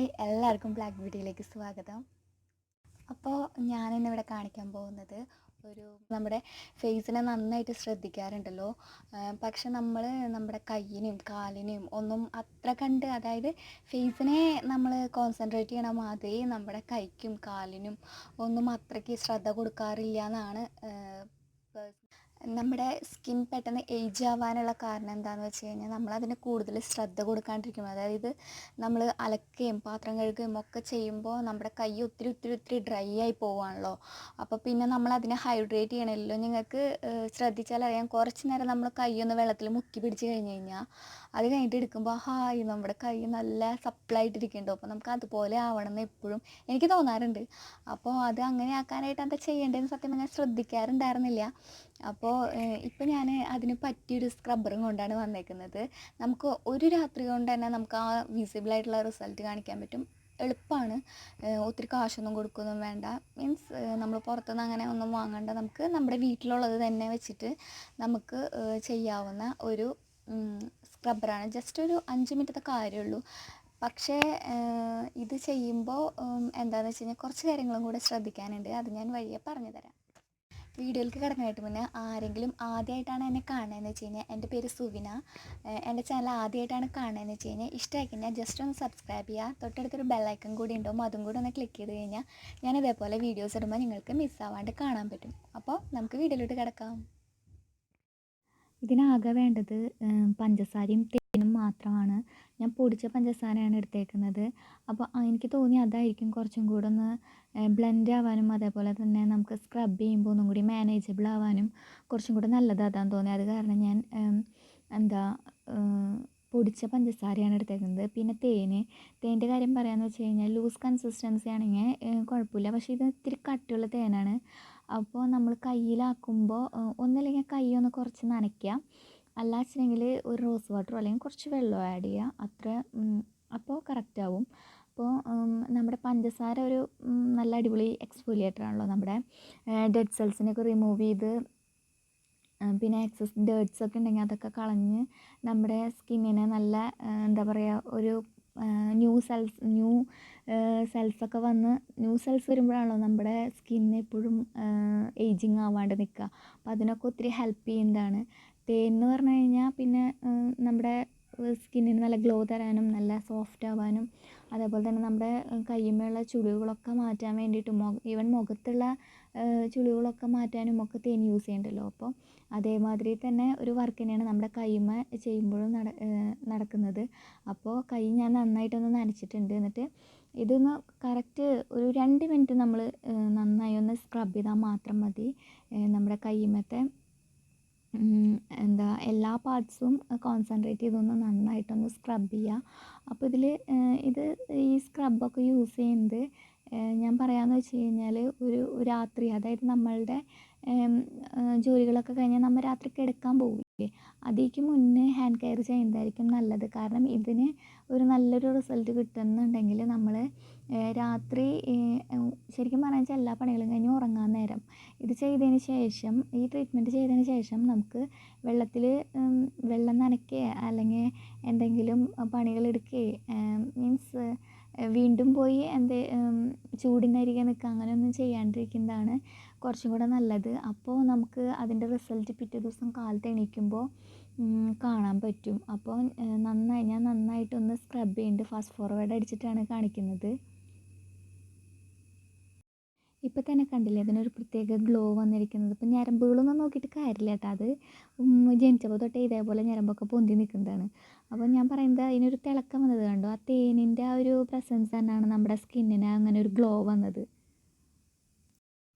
Hi, എല്ലാവർക്കും black ബ്യൂട്ടിയിലേക്ക് സ്വാഗതം. അപ്പോൾ ഞാനിന്നിവിടെ കാണിക്കാൻ പോകുന്നത് നമ്മുടെ ഫേസിനെ നന്നായിട്ട് ശ്രദ്ധിക്കാറുണ്ടല്ലോ, പക്ഷെ നമ്മൾ നമ്മുടെ കയ്യിനെയും കാലിനെയും ഒന്നും അത്ര കണ്ട്, അതായത് ഫേസിനെ നമ്മൾ കോൺസെൻട്രേറ്റ് ചെയ്യണ മാതിരി നമ്മുടെ കൈക്കും കാലിനും ഒന്നും അത്രയ്ക്ക് ശ്രദ്ധ കൊടുക്കാറില്ല എന്നാണ്. നമ്മുടെ സ്കിൻ പെട്ടെന്ന് ഏജ് ആവാനുള്ള കാരണം എന്താണെന്ന് വെച്ച് കഴിഞ്ഞാൽ നമ്മളതിന് കൂടുതൽ ശ്രദ്ധ കൊടുക്കാണ്ടിരിക്കും. അതായത് നമ്മൾ അലക്കുകയും പാത്രം കഴുകുകയും ഒക്കെ ചെയ്യുമ്പോൾ നമ്മുടെ കൈ ഒത്തിരി ഡ്രൈ ആയി പോവുകയാണല്ലോ. അപ്പോൾ പിന്നെ നമ്മളതിനെ ഹൈഡ്രേറ്റ് ചെയ്യണമല്ലോ. നിങ്ങൾക്ക് ശ്രദ്ധിച്ചാൽ അറിയാം, കുറച്ച് നേരം നമ്മൾ കൈ ഒന്ന് വെള്ളത്തിൽ മുക്കി പിടിച്ച് കഴിഞ്ഞ് കഴിഞ്ഞാൽ അത് കഴിഞ്ഞിട്ട് എടുക്കുമ്പോൾ ഹായ്, നമ്മുടെ കൈ നല്ല സപ്പിളായിട്ടിരിക്കുന്നുണ്ടോ. അപ്പോൾ നമുക്ക് അതുപോലെ ആവണമെന്ന് എപ്പോഴും എനിക്ക് തോന്നാറുണ്ട്. അപ്പോൾ അത് അങ്ങനെ ആക്കാനായിട്ട് എന്താ ചെയ്യേണ്ടതെന്ന് സത്യം പറഞ്ഞാൽ ശ്രദ്ധിക്കാറുണ്ടായിരുന്നില്ല. അപ്പോൾ ഇപ്പം ഞാൻ അതിന് പറ്റിയൊരു സ്ക്രബ്ബറും കൊണ്ടാണ് വന്നേക്കുന്നത്. നമുക്ക് ഒരു രാത്രി കൊണ്ട് തന്നെ നമുക്ക് ആ വിസിബിളായിട്ടുള്ള റിസൾട്ട് കാണിക്കാൻ പറ്റും. എളുപ്പമാണ്, ഒത്തിരി കാശൊന്നും കൊടുക്കുകയൊന്നും വേണ്ട. മീൻസ് നമ്മൾ പുറത്തുനിന്ന് അങ്ങനെ ഒന്നും വാങ്ങണ്ട. നമുക്ക് നമ്മുടെ വീട്ടിലുള്ളത് തന്നെ വെച്ചിട്ട് നമുക്ക് ചെയ്യാവുന്ന ഒരു സ്ക്രബ്ബറാണ്. ജസ്റ്റ് ഒരു 5 മിനിറ്റത്തെ കാര്യമുള്ളൂ. പക്ഷേ ഇത് ചെയ്യുമ്പോൾ എന്താണെന്ന് വെച്ച് കഴിഞ്ഞാൽ കുറച്ച് കാര്യങ്ങളും കൂടെ ശ്രദ്ധിക്കാനുണ്ട്. അത് ഞാൻ വഴിയെ പറഞ്ഞു തരാം. വീഡിയോയിലേക്ക് കിടക്കാനായിട്ട് മുന്നേ ആരെങ്കിലും ആദ്യമായിട്ടാണ് എന്നെ കാണുന്നതെന്ന് വെച്ച് കഴിഞ്ഞാൽ, എൻ്റെ പേര് സുവിന. എൻ്റെ ചാനൽ ആദ്യമായിട്ടാണ് കാണുന്നതെന്ന് വെച്ച് കഴിഞ്ഞാൽ ഇഷ്ടമായി കഴിഞ്ഞാൽ ജസ്റ്റ് ഒന്ന് സബ്സ്ക്രൈബ് ചെയ്യുക. തൊട്ടടുത്തൊരു ബെല്ലൈക്കൺ കൂടി ഉണ്ടാവും, അതും കൂടി ഒന്ന് ക്ലിക്ക് ചെയ്ത് കഴിഞ്ഞാൽ ഞാൻ ഇതേപോലെ വീഡിയോസ് ഇടുമ്പോൾ നിങ്ങൾക്ക് മിസ്സാവാണ്ട് കാണാൻ പറ്റും. അപ്പോൾ നമുക്ക് വീഡിയോയിലോട്ട് കിടക്കാം. ഇതിനാകെ വേണ്ടത് പഞ്ചസാരയും തേനും മാത്രമാണ്. ഞാൻ പൊടിച്ച പഞ്ചസാരയാണ് എടുത്തേക്കുന്നത്. അപ്പോൾ എനിക്ക് തോന്നി അതായിരിക്കും കുറച്ചും കൂടെ ഒന്ന് ബ്ലെൻഡ് ആവാനും അതേപോലെ തന്നെ നമുക്ക് സ്ക്രബ് ചെയ്യുമ്പോൾ ഒന്നും കൂടി മാനേജബിൾ ആവാനും കുറച്ചും കൂടെ നല്ലത് അതാണെന്ന് തോന്നി. അത് കാരണം ഞാൻ പൊടിച്ച പഞ്ചസാരയാണ് എടുത്തേക്കുന്നത്. പിന്നെ തേൻ്റെ കാര്യം പറയാമെന്ന് വെച്ച് കഴിഞ്ഞാൽ ലൂസ് കൺസിസ്റ്റൻസി ആണെങ്കിൽ കുഴപ്പമില്ല. പക്ഷേ ഇത് ഇത്തിരി കട്ടിയുള്ള തേനാണ്. അപ്പോൾ നമ്മൾ കയ്യിലാക്കുമ്പോൾ ഒന്നല്ലെങ്കിൽ കൈ ഒന്ന് കുറച്ച് നനയ്ക്കുക, അല്ല വെച്ചിട്ടുണ്ടെങ്കിൽ ഒരു റോസ് വാട്ടറോ അല്ലെങ്കിൽ കുറച്ച് വെള്ളം ആഡ് ചെയ്യുക. അപ്പോൾ കറക്റ്റാവും. അപ്പോൾ നമ്മുടെ പഞ്ചസാര ഒരു നല്ല അടിപൊളി എക്സ്ഫോലിയേറ്റർ ആണല്ലോ. നമ്മുടെ ഡെഡ് സെൽസിനൊക്കെ റിമൂവ് ചെയ്ത് പിന്നെ എക്സസ് ഡേർട്ട്സൊക്കെ ഉണ്ടെങ്കിൽ അതൊക്കെ കളഞ്ഞ് നമ്മുടെ സ്കിന്നിനെ നല്ല എന്താ പറയുക, ഒരു ന്യൂ സെൽസ് വരുമ്പോഴാണല്ലോ നമ്മുടെ സ്കിന്ന് എപ്പോഴും ഏജിങ് ആവാണ്ട് നിൽക്കുക. അപ്പോൾ അതിനൊക്കെ ഒത്തിരി ഹെൽപ്പ് ചെയ്യുന്നതാണ് തേൻ എന്ന് പറഞ്ഞു കഴിഞ്ഞാൽ. പിന്നെ നമ്മുടെ സ്കിന്നിന് നല്ല ഗ്ലോ തരാനും നല്ല സോഫ്റ്റ് ആവാനും അതേപോലെ തന്നെ നമ്മുടെ കയ്യുമ്മേലുള്ള ചുളിവുകളൊക്കെ മാറ്റാൻ വേണ്ടിയിട്ടും ഈവൻ മുഖത്തുള്ള ചുളിവുകളൊക്കെ മാറ്റാനും ഒക്കെ തേൻ യൂസ് ചെയ്യണ്ടല്ലോ. അപ്പോൾ അതേമാതിരി തന്നെ ഒരു വർക്ക് തന്നെയാണ് നമ്മുടെ കൈമ ചെയ്യുമ്പോഴും നടക്കുന്നത്. അപ്പോൾ കൈ ഞാൻ നന്നായിട്ടൊന്ന് നനച്ചിട്ടുണ്ട്. എന്നിട്ട് ഇതൊന്ന് കറക്റ്റ് ഒരു 2 മിനിറ്റ് നമ്മൾ നന്നായി ഒന്ന് സ്ക്രബ് ചെയ്താൽ മാത്രം മതി. നമ്മുടെ കൈമത്തെ എല്ലാ പാർട്സും കോൺസെൻട്രേറ്റ് ചെയ്തൊന്ന് നന്നായിട്ടൊന്ന് സ്ക്രബ് ചെയ്യുക. അപ്പോൾ ഈ സ്ക്രബൊക്കെ യൂസ് ചെയ്യുന്നത് ഞാൻ പറയാമെന്ന് വെച്ച് കഴിഞ്ഞാൽ ഒരു രാത്രി, അതായത് നമ്മളുടെ ജോലികളൊക്കെ കഴിഞ്ഞാൽ നമ്മൾ രാത്രി കിടക്കാൻ പോവില്ലേ, അതിലേക്ക് മുന്നേ ഹാൻഡ് കെയർ ചെയ്യുന്നതായിരിക്കും നല്ലത്. കാരണം ഇതിന് ഒരു നല്ലൊരു റിസൾട്ട് കിട്ടുന്നുണ്ടെങ്കിൽ നമ്മൾ രാത്രി ശരിക്കും പറഞ്ഞു വെച്ചാൽ എല്ലാ പണികളും കഴിഞ്ഞ് ഉറങ്ങാൻ നേരം ഇത് ചെയ്തതിന് ശേഷം, ഈ ട്രീറ്റ്മെൻറ്റ് ചെയ്തതിന് ശേഷം നമുക്ക് വെള്ളം നനയ്ക്കുക അല്ലെങ്കിൽ എന്തെങ്കിലും പണികളെടുക്കുക, മീൻസ് വീണ്ടും പോയി ചൂടിനരികെ നിൽക്കുക, അങ്ങനെയൊന്നും ചെയ്യാണ്ടിരിക്കുന്നതാണ് കുറച്ചും കൂടെ നല്ലത്. അപ്പോൾ നമുക്ക് അതിൻ്റെ റിസൾട്ട് പിറ്റേ ദിവസം കാലത്ത് എണീക്കുമ്പോൾ കാണാൻ പറ്റും. അപ്പോൾ ഞാൻ നന്നായിട്ടൊന്ന് സ്ക്രബ് ചെയ്യുന്നുണ്ട്. ഫാസ്റ്റ് ഫോർവേഡ് അടിച്ചിട്ടാണ് കാണിക്കുന്നത്. ഇപ്പം തന്നെ കണ്ടില്ലേ അതിനൊരു പ്രത്യേക ഗ്ലോ വന്നിരിക്കുന്നത്. ഇപ്പം ഞരമ്പുകളൊന്നും നോക്കിയിട്ട് കാര്യമില്ല കേട്ടോ, അത് ജനിച്ചപ്പോൾ തൊട്ടേ ഇതേപോലെ ഞരമ്പൊക്കെ പൊന്തി നിൽക്കുന്നതാണ്. അപ്പോൾ ഞാൻ പറയുന്നത് അതിനൊരു തിളക്കം വന്നത് കണ്ടോ, ആ തേനിൻ്റെ ആ ഒരു പ്രസൻസ് തന്നെയാണ് നമ്മുടെ സ്കിന്നിന് അങ്ങനെ ഒരു ഗ്ലോ വന്നത്.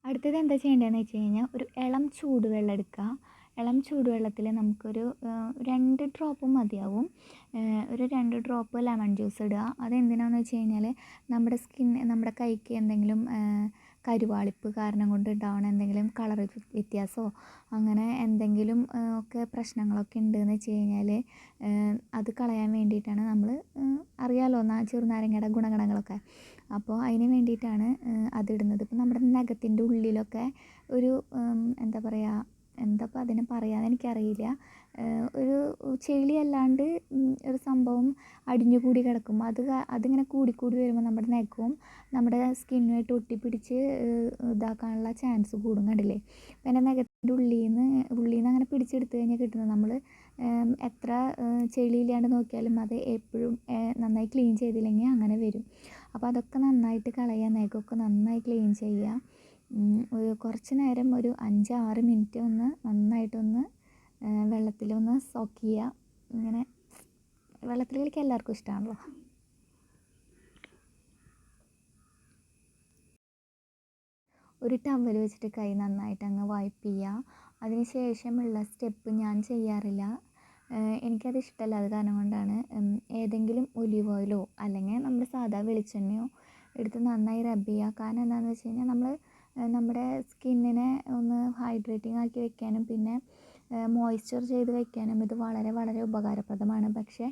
അടുത്തത് എന്താ ചെയ്യേണ്ടതെന്ന് വെച്ച് കഴിഞ്ഞാൽ ഒരു ഇളം ചൂടുവെള്ളം എടുക്കുക. ഇളം ചൂടുവെള്ളത്തിൽ നമുക്കൊരു 2 ഡ്രോപ്പ് മതിയാവും. ഒരു 2 ഡ്രോപ്പ് ലെമൺ ജ്യൂസ് ഇടുക. അതെന്തിനാണെന്ന് വെച്ച് കഴിഞ്ഞാൽ നമ്മുടെ കൈക്ക് എന്തെങ്കിലും കരുവാളിപ്പ് കാരണം കൊണ്ട് ഉണ്ടാവണ എന്തെങ്കിലും കളർ വ്യത്യാസമോ അങ്ങനെ എന്തെങ്കിലും ഒക്കെ പ്രശ്നങ്ങളൊക്കെ ഉണ്ടെന്ന് വെച്ച് കഴിഞ്ഞാൽ അത് കളയാൻ വേണ്ടിയിട്ടാണ്. നമ്മൾ അറിയാമല്ലോ ചെറുനാരങ്ങയുടെ ഗുണഗണങ്ങളൊക്കെ. അപ്പോൾ അതിന് വേണ്ടിയിട്ടാണ് അതിടുന്നത്. ഇപ്പം നമ്മുടെ നഖത്തിൻ്റെ ഉള്ളിലൊക്കെ ഒരു എന്താ പറയുക, എന്താപ്പം അതിന് പറയാന്ന് എനിക്കറിയില്ല. ഒരു ചെളി അല്ലാണ്ട് ഒരു സംഭവം അടിഞ്ഞു കൂടി കിടക്കും. അതിങ്ങനെ കൂടിക്കൂടി വരുമ്പോൾ നമ്മുടെ നഖവും നമ്മുടെ സ്കിന്നുമായിട്ട് ഒട്ടിപ്പിടിച്ച് ഇതാക്കാനുള്ള ചാൻസ് കൂടും. കണ്ടില്ലേ? അപ്പം എൻ്റെ നഖത്തിൻ്റെ ഉള്ളിൽ നിന്ന് അങ്ങനെ പിടിച്ചെടുത്ത് കഴിഞ്ഞാൽ കിട്ടുന്നത് നമ്മൾ എത്ര ചെളിയില്ലാണ്ട് നോക്കിയാലും അത് എപ്പോഴും നന്നായി ക്ലീൻ ചെയ്തില്ലെങ്കിൽ അങ്ങനെ വരും. അപ്പോൾ അതൊക്കെ നന്നായിട്ട് കളയുക, നഖമൊക്കെ നന്നായി ക്ലീൻ ചെയ്യുക. ഒരു കുറച്ച് നേരം ഒരു 5-6 മിനിറ്റ് നന്നായിട്ടൊന്ന് വെള്ളത്തിലൊന്ന് സോക്ക് ചെയ്യുക. ഇങ്ങനെ വെള്ളത്തിൽ കളിക്കാൻ എല്ലാവർക്കും ഇഷ്ടമാണല്ലോ. ഒരു ടവൽ വെച്ചിട്ട് കൈ നന്നായിട്ട് അങ്ങ് വൈപ്പ് ചെയ്യുക. അതിന് ശേഷമുള്ള സ്റ്റെപ്പ് ഞാൻ ചെയ്യാറില്ല. എനിക്കത് ഇഷ്ടമല്ല. അത് കാരണം കൊണ്ടാണ് ഏതെങ്കിലും ഒലിവ് ഓയിലോ അല്ലെങ്കിൽ നമ്മുടെ സാധാ വെളിച്ചെണ്ണയോ എടുത്ത് നന്നായി റബ്ബ് ചെയ്യുക. കാരണം എന്താണെന്ന് വെച്ച് കഴിഞ്ഞാൽ നമ്മൾ നമ്മുടെ സ്കിന്നിനെ ഒന്ന് ഹൈഡ്രേറ്റിംഗ് ആക്കി വെക്കാനും പിന്നെ മോയ്സ്ചർ ചെയ്ത് വെക്കാനും ഇത് വളരെ വളരെ ഉപകാരപ്രദമാണ്. പക്ഷേ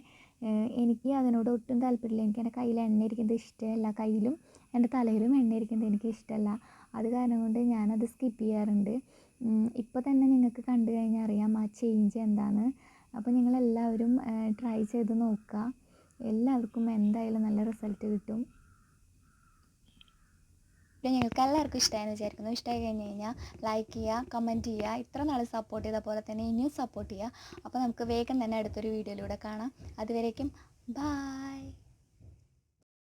എനിക്ക് അതിനോട് ഒട്ടും താല്പര്യമില്ല. എനിക്ക് എൻ്റെ കയ്യിൽ എണ്ണ ഇരിക്കുന്നത് ഇഷ്ടമല്ല. കയ്യിലും എൻ്റെ തലയിലും എണ്ണ ഇരിക്കുന്നത് എനിക്ക് ഇഷ്ടമല്ല. അത് കാരണം കൊണ്ട് ഞാനത് സ്കിപ്പ് ചെയ്യാറുണ്ട്. ഇപ്പോൾ തന്നെ നിങ്ങൾക്ക് കണ്ടു കഴിഞ്ഞാൽ അറിയാം ആ ചേഞ്ച് എന്താണ്. അപ്പോൾ നിങ്ങളെല്ലാവരും ട്രൈ ചെയ്ത് നോക്കുക. എല്ലാവർക്കും എന്തായാലും നല്ല റിസൾട്ട് കിട്ടും. പിന്നെ നിങ്ങൾക്ക് എല്ലാവർക്കും ഇഷ്ടമായെന്ന് വിചാരിക്കുന്നു. ഇഷ്ടമായി കഴിഞ്ഞ് കഴിഞ്ഞാൽ ലൈക്ക് ചെയ്യുക, കമൻറ്റ് ചെയ്യുക. ഇത്ര നാൾ സപ്പോർട്ട് ചെയ്ത പോലെ തന്നെ ഇനിയും സപ്പോർട്ട് ചെയ്യുക. അപ്പോൾ നമുക്ക് വേഗം തന്നെ അടുത്തൊരു വീഡിയോയിലൂടെ കാണാം. അതുവരേക്കും ബായ്.